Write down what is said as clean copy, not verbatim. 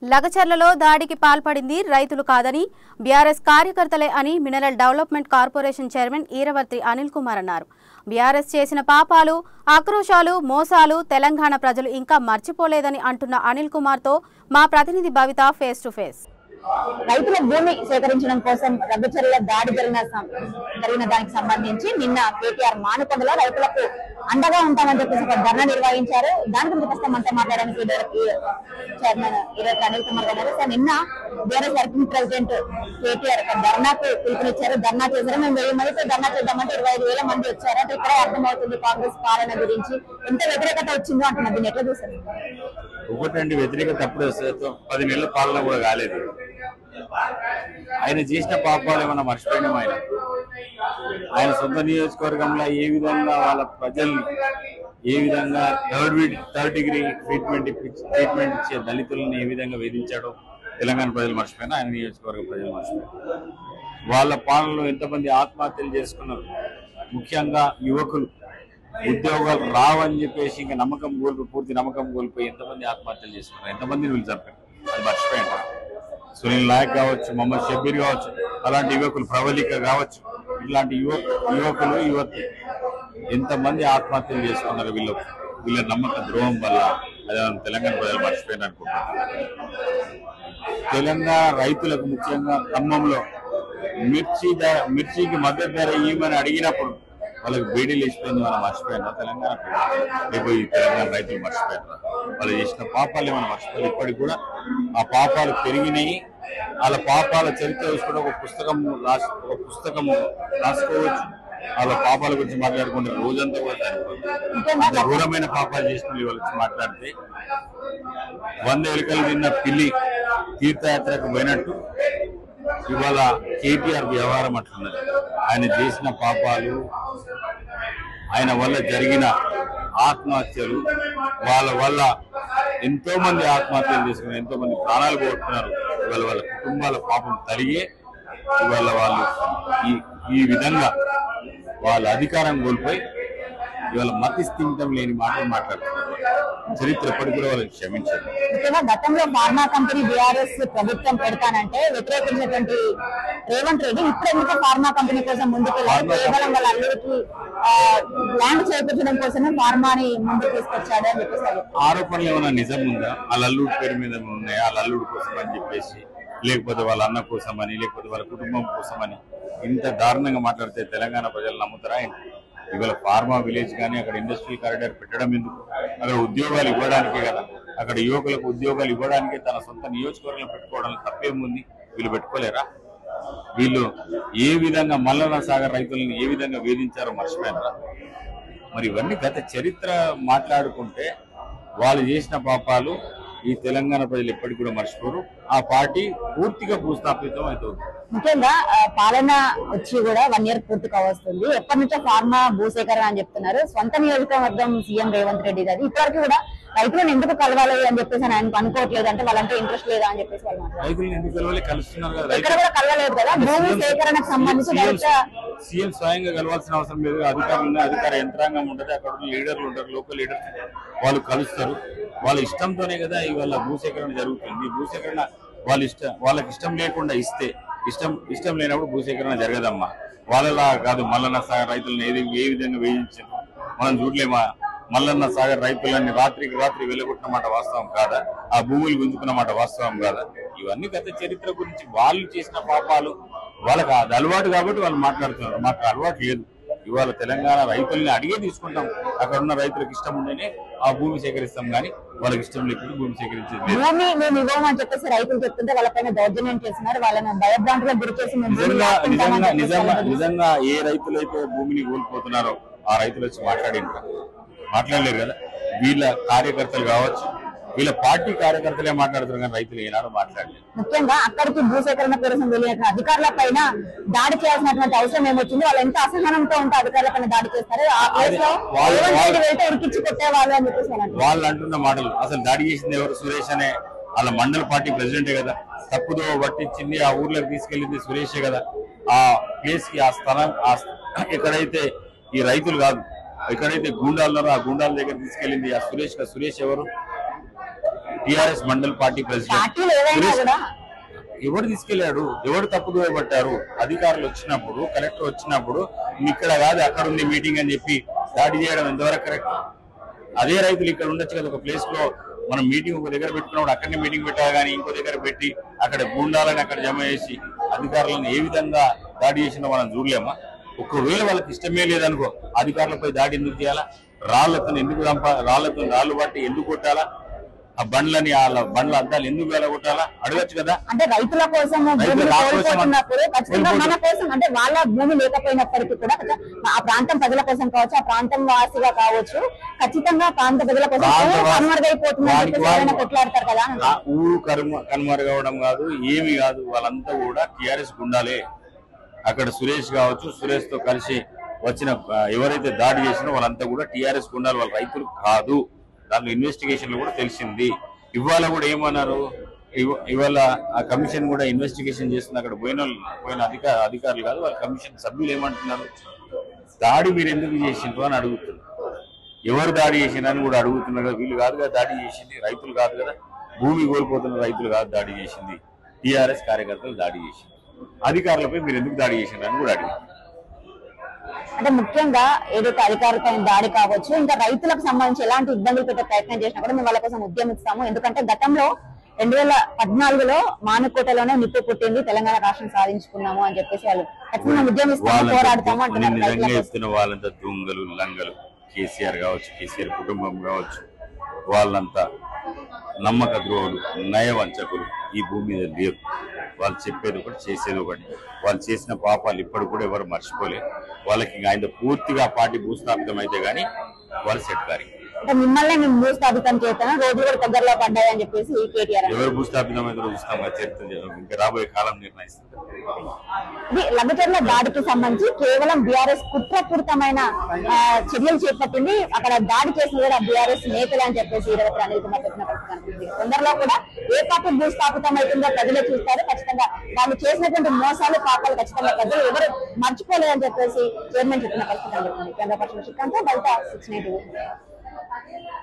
లగచర్లలో దాడికి పాల్పడింది రైతులు కాదని బీఆర్ఎస్ కార్యకర్తలే అని mineral development corporation chairman Eeravarthi Anil Kumar అన్నారు. బీఆర్ఎస్ చేసిన పాపాలు, ఆక్రోశాలు, మోసాలు తెలంగాణ ప్రజలు ఇంకా మర్చిపోలేదని అంటున్న అనిల్ కుమార్తో మా ప్రతినిధి భవిత ఫేస్ టు ఫేస్. రైతుల భూమి సేకరించడం కోసం రగ్గచర్ల దాడి జరిగిన దానికి సంబంధించి నిన్న కేటీఆర్ మానుకొండలో రైతులకు అండగా ఉంటామని చెప్పేసి ఒక ధర్నా నిర్వహించారు. దాని గురించి ప్రస్తుతం అంతా మాట్లాడడానికి చైర్మన్ ఈరోజు అనిల్ కుమార్ గారు సార్ నిన్న బీఆర్ఎస్ వర్కింగ్ ప్రెసిడెంట్ కేటీఆర్ ధర్నాకు పిలుపునిచ్చారు. ధర్నా చేశారు. మేము 1000 మందితో ధర్నా చేద్దామంటే 25,000 మంది వచ్చారు. అంటే ఇక్కడే అర్థమవుతుంది కాంగ్రెస్ పాలన గురించి ఎంత వ్యతిరేకత వచ్చిందో అంటున్నారు. దీన్ని ఎట్లా చూసారు? ఒకటండి వ్యతిరేకత అప్పుడే 10 నెలల పాలన కూడా కాలేదు. ఆయన చేసిన పాపాలు ఏమన్నా మర్చిపోయినాం? ఆయన సొంత నియోజకవర్గంలో ఏ విధంగా వాళ్ళ ప్రజల్ని ఏ విధంగా థర్డ్ డిగ్రీ ట్రీట్మెంట్ ఇచ్చే దళితులను ఏ విధంగా వేధించాడో తెలంగాణ ప్రజలు మర్చిపోయినా ఆయన నియోజకవర్గ ప్రజలు మర్చిపోయారు. వాళ్ళ పాలనలో ఎంతమంది ఆత్మహత్యలు చేసుకున్నారు. ముఖ్యంగా యువకులు ఉద్యోగాలు రావని చెప్పేసి ఇంకా పూర్తి నమ్మకం కోల్పోయి ఎంతమంది ఆత్మహత్యలు చేసుకున్నారు, ఎంతమందిని వీళ్ళు చంపారు, అది మర్చిపోయారు. సునీల్ నాయక్ కావచ్చు, మొహమ్మద్ షబ్బీర్ కావచ్చు, అలాంటి యువకులు, ప్రవళిక కావచ్చు, ఇలాంటి యువకులు యువతి ఎంతమంది ఆత్మహత్యలు చేసుకున్నారు. వీళ్ళ నమ్మక ద్రోహం వల్ల అదే తెలంగాణ ప్రజలు మర్చిపోయారు అనుకుంటున్నారు. తెలంగాణ రైతులకు ముఖ్యంగా ఖమ్మంలో మిర్చికి మద్దతు ధర ఇవ్వమని అడిగినప్పుడు వాళ్ళకి బీడీలు ఇచ్చిపోయింది. మనం మర్చిపోయినా తెలంగాణ రేపు ఈ తెలంగాణ రైతులు మర్చిపోయారు. వాళ్ళు చేసిన పాపాలు ఏమైనా మర్చిపోయారు. ఇప్పటికి కూడా ఆ పాపాలు పెరిగినాయి. వాళ్ళ పాపాల చరిత్ర చూసుకుంటే ఒక పుస్తకము రాసుకోవచ్చు. వాళ్ళ పాపాల గురించి మాట్లాడుకుంటే రోజంతా కూడా సరిపోతుంది. అంత ఘోరమైన పాపాలు చేసిన వాళ్ళ గురించి మాట్లాడితే 100 ఎలుకలు తిన్న పిల్లి తీర్థయాత్రకు పోయినట్టు ఇవాళ కేటీఆర్ వ్యవహారం అట్లున్నది. ఆయన చేసిన పాపాలు, ఆయన వల్ల జరిగిన ఆత్మహత్యలు, వాళ్ళ వల్ల ఎంతో మంది ఆత్మహత్యలు చేసుకున్నారు, ఎంతో మంది ప్రాణాలు పోగొట్టుకున్నారు. ఇవాళ వాళ్ళ కుటుంబాల పాపం తరిగే ఇవాళ వాళ్ళు ఈ విధంగా వాళ్ళ అధికారం కోల్పోయి ఇవాళ మతి స్థిమితం లేని మాటలు మాట్లాడుతున్నారు. చరిత్ర ఎప్పటికి కూడా వాళ్ళకి క్షమించారు. ముఖ్యంగా గతంలో ఫార్మా కంపెనీ బీఆర్ఎస్ ప్రభుత్వం పెడతానంటే వ్యతిరేకించినటువంటి రేవంత్ రెడ్డి ఇప్పుడు ఎందుకు ఫార్మా కంపెనీ కోసం ముందుకెళ్ళారు? కేవలం వాళ్ళ అల్లుడికి ల్యాండ్ చేయించడం కోసమే ఫార్మాని ముందుకు తీసుకొచ్చాడు అని చెప్పేసి ఆరోపణలు ఏమైనా నిజం ఉందా? వాళ్ళ అల్లుడి పేరు మీద ఉన్నాయా? వాళ్ళ అల్లుడి కోసం అని చెప్పేసి, లేకపోతే వాళ్ళ అన్న కోసమని, లేకపోతే వాళ్ళ కుటుంబం కోసమని ఇంత దారుణంగా మాట్లాడితే తెలంగాణ ప్రజలు నమ్ముతారా? ఇవాళ ఫార్మా విలేజ్ కానీ అక్కడ ఇండస్ట్రియల్ కారిడార్ పెట్టడం ఎందుకు? అక్కడ ఉద్యోగాలు ఇవ్వడానికే కదా. అక్కడ యువకులకు ఉద్యోగాలు ఇవ్వడానికే తన సొంత నియోజకవర్గంలో పెట్టుకోవడానికి తప్పేముంది? వీళ్ళు పెట్టుకోలేరా? వీళ్ళు ఏ విధంగా మల్లన్న సాగర్ రైతులను ఏ విధంగా వేధించారో మర్చిపోయారా? మరి ఇవన్నీ గత చరిత్ర మాట్లాడుకుంటే వాళ్ళు చేసిన పాపాలు ఈ తెలంగాణ ప్రజలు ఎప్పటికి కూడా మర్చిపోరు. ఆ పార్టీ పూర్తిగా భూస్థాపితం అవుతుంది. ముఖ్యంగా పాలన వచ్చి కూడా 1 ఇయర్ పూర్తి కావస్తుంది. ఎప్పటి నుంచో ఫార్మా భూసేకరణ అని చెప్తున్నారు. సొంత నియోజకవర్గం సీఎం రేవంత్ రెడ్డి గారు ఇప్పటివరకు కూడా రైతులను ఎందుకు కలవాలి అని చెప్పేసి ఆయన అనుకోవట్లేదు, అంటే వాళ్ళంటే ఇంట్రెస్ట్ లేదా అని చెప్పేసి వాళ్ళు రైతులను ఎందుకు కలవాలి? కలుస్తున్నారు కదా. ఇక్కడ కూడా కలవలేదు కదా. భూమి సేకరణకు సంబంధించి సీఎం స్వయంగా కలవాల్సిన అవసరం లేదు. అధికారులు అధికార యంత్రాంగం ఉంటుంది, అక్కడ లీడర్లు ఉంటారు, లోకల్ లీడర్స్ వాళ్ళు కలుస్తారు. వాళ్ళ ఇష్టంతోనే కదా ఇవాళ భూసేకరణ జరుగుతుంది. భూసేకరణ వాళ్ళకి ఇష్టం లేకుండా ఇష్టం లేనప్పుడు భూసేకరణ జరగదమ్మా. వాళ్ళలా కాదు మల్లన్న సాగర్ రైతులను ఏ విధంగా వేయించారు మనం చూడలేమా? మల్లన్న సాగర్ రైతులని రాత్రికి రాత్రి వెళ్ళగొట్టినమాట వాస్తవం కాదా? ఆ భూములు గుంజుకున్నమాట వాస్తవం కాదా? ఇవన్నీ గత చరిత్ర గురించి వాళ్ళు చేసిన పాపాలు వాళ్ళకి అది అలవాటు కాబట్టి వాళ్ళు మాట్లాడుతున్నారు. మాకు అలవాటు లేదు. ఇవాళ తెలంగాణ రైతుల్ని అడిగే తీసుకుంటాం. అక్కడ ఉన్న రైతులకు ఇష్టం ఉండేనే ఆ భూమి సేకరిస్తాం, కానీ వాళ్ళకి ఇష్టం లేకుండా భూమి సేకరించేది భూమి మేము ఇవ్వమని చెప్పేసి రైతులు చెప్తుంటే వాళ్ళపైన దౌర్జన్యం చేస్తున్నారు. వాళ్ళని భయభ్రాంతులకు గురి చేసి నిజంగా ఏ రైతులైతే భూమిని కోల్పోతున్నారో ఆ రైతులు వచ్చి మాట్లాడలేరు కదా. వీళ్ళ కార్యకర్తలు కావచ్చు, వీళ్ళ పార్టీ కార్యకర్తలే మాట్లాడుతున్నారు, కానీ రైతులు ఏనాడు మాట్లాడలేదు. ముఖ్యంగా అక్కడికి భూసేకరణ కోసం వెళ్ళిన అధికారుల పైన దాడి చేయాల్సినటువంటి అవసరం ఏమొచ్చింది? వాళ్ళు ఎంత అసహనంతో ఉంటే అధికారుల పైన దాడి చేస్తారు. ఆ ప్లేస్ లో వెళ్తే ఉరికిచ్చి కొట్టేవాళ్ళు అని చెప్పేసి వాళ్ళు అంటున్న మాటలు. అసలు దాడి చేసింది ఎవరు? సురేష్ అనే వాళ్ళ మండల పార్టీ ప్రెసిడెంటే కదా. తప్పుదో పట్టించింది, ఆ ఊర్లోకి తీసుకెళ్లింది సురేషే కదా. ఆ ప్లేస్ కి ఆ స్థలం ఎక్కడైతే ఈ రైతులు కాదు, ఎక్కడైతే గూండాలు ఉన్నారో ఆ గూండాల దగ్గర తీసుకెళ్లింది ఆ సురేష్ ఎవరు? టిఆర్ఎస్ మండల్ పార్టీ ప్రెసిడెంట్ ఎవరు తీసుకెళ్లాడు, ఎవరు తప్పుదో పట్టారు? అధికారులు వచ్చినప్పుడు, కలెక్టర్ వచ్చినప్పుడు ఇక్కడ కాదు అక్కడ ఉంది మీటింగ్ అని చెప్పి దాడి చేయడం ఎంతవరకు కరెక్ట్? అదే రైతులు ఇక్కడ ఉండొచ్చు కదా, ఒక ప్లేస్ లో మనం మీటింగ్ ఒక దగ్గర పెట్టుకున్నప్పుడు అక్కడనే మీటింగ్ పెట్టాలి కానీ ఇంకో దగ్గర పెట్టి అక్కడ గూండాలని అక్కడ జమ చేసి అధికారులను ఏ విధంగా దాడి చేసినా మనం చూడలేమా? ఒకవేళ వాళ్ళకి ఇష్టమే లేదనుకో అధికారులపై దాడి ఎందుకు చేయాలా? రాళ్లతో ఎందుకు రాళ్లు పట్టి ఎందుకు కొట్టాలా? ఆ బండ్లని బండ్ల అద్దాలు ఎందుకు వెళ్ళగొట్టాలా అడగచ్చు కదా. అంటే రైతుల కోసం కోల్పోతున్నప్పుడు ఖచ్చితంగా మన కోసం, అంటే వాళ్ళ భూమి లేకపోయినప్పటికీ కూడా ఆ ప్రాంతం ప్రజల కోసం కావచ్చు, ఆ ప్రాంతం వాసిగా కావచ్చు, ఖచ్చితంగా ప్రాంత ప్రజల కోసం కనుమరుగైపోతుందని కొట్లాడతారు కదా. ఊరు కనుమరుగవడం కాదు, ఏమి కాదు, వాళ్ళంతా కూడా టిఆర్ఎస్ గుండాలే. అక్కడ సురేష్ కావచ్చు, సురేష్ తో కలిసి వచ్చిన ఎవరైతే దాడి చేసినో వాళ్ళంతా కూడా టిఆర్ఎస్ గుండాలు, వాళ్ళ రైతులు కాదు. దాంట్లో ఇన్వెస్టిగేషన్ లో కూడా తెలిసింది. ఇవాళ కూడా ఏమన్నారు, ఇవాళ ఆ కమిషన్ కూడా ఇన్వెస్టిగేషన్ చేస్తుంది. అక్కడ పోయిన అధికారులు కాదు, వాళ్ళ కమిషన్ సభ్యులు ఏమంటున్నారు, దాడి మీరు ఎందుకు చేసిండ్రు అని అడుగుతున్నారు. ఎవరు దాడి చేసినారని కూడా అడుగుతున్నారు కదా. వీళ్ళు కాదు కదా దాడి చేసింది, రైతులు కాదు కదా, భూమి కోల్పోతున్న రైతులు కాదు దాడి చేసింది, టిఆర్ఎస్ కార్యకర్తలు దాడి చేసింది. అధికారులపై మీరు ఎందుకు దాడి చేసినారని కూడా అడిగారు. అంటే ముఖ్యంగా ఏదైతే అధికారులపై దాడి కావచ్చు, ఇంకా రైతులకు సంబంధించి ఎలాంటి ఇబ్బందులు పెట్టే ప్రయత్నం చేసినా కూడా మేము వాళ్ళ కోసం ఉద్యమిస్తాము. ఎందుకంటే గతంలో 2014లో మానుకోటలోనే నిప్పు పుట్టింది, తెలంగాణ రాష్ట్రం సాధించుకున్నాము అని చెప్పేసి వాళ్ళు ఖచ్చితంగా ఉద్యమిస్తాము, పోరాడతాము అంటున్నారు. వాళ్ళంతా దొంగలు లంగలు, కేసీఆర్ కావచ్చు, కేసీఆర్ కుటుంబం కావచ్చు, వాళ్ళంతా నమ్మక ద్రోహులు, నయవంచకులు ఈ భూమి మీద లేరు. వాళ్ళు చెప్పేది ఒకటి, చేసేది ఒకటి. వాళ్ళు చేసిన పాపాలు ఇప్పటి కూడా ఎవరు మర్చిపోలేదు. వాళ్ళకి ఆయన పూర్తిగా పార్టీ భూస్థాపితం అయితే గానీ వాళ్ళు సెట్ కారి. మిమ్మల్ని మేము భూస్థాపితం చేస్తాను, రోజులు కూడా దగ్గరలో పడ్డాయని చెప్పేసి కేటీఆర్. ఎవరు భూస్థాపితం అయితే చూస్తాం, చరిత్ర ఇంకా రాబోయే కాలం నిర్ణయిస్తుంది. ఇది లగచర్ల దాడికి సంబంధించి కేవలం బీఆర్ఎస్ కుట్రపూరితమైన చర్యలు చేపట్టింది. అక్కడ దాడి చేసిన కూడా బీఆర్ఎస్ నేతలు అని చెప్పేసి ఈరవత్రి అనిల్ కుమార్ చెప్పిన పరిస్థితి కనిపిస్తుంది. తొందరలో కూడా ఏ పార్టీ భూస్థాపితం అవుతుందో ప్రజలే చూస్తారు. ఖచ్చితంగా వాళ్ళు చేసినటువంటి మోసాలు, పాపాలు ఖచ్చితంగా ప్రజలు ఎవరు మర్చిపోలేదని చెప్పేసి చైర్మన్ చెప్పిన పరిస్థితి కనిపిస్తుంది. కేంద్ర పక్షుల శ్రీకాంత్ బయట 692.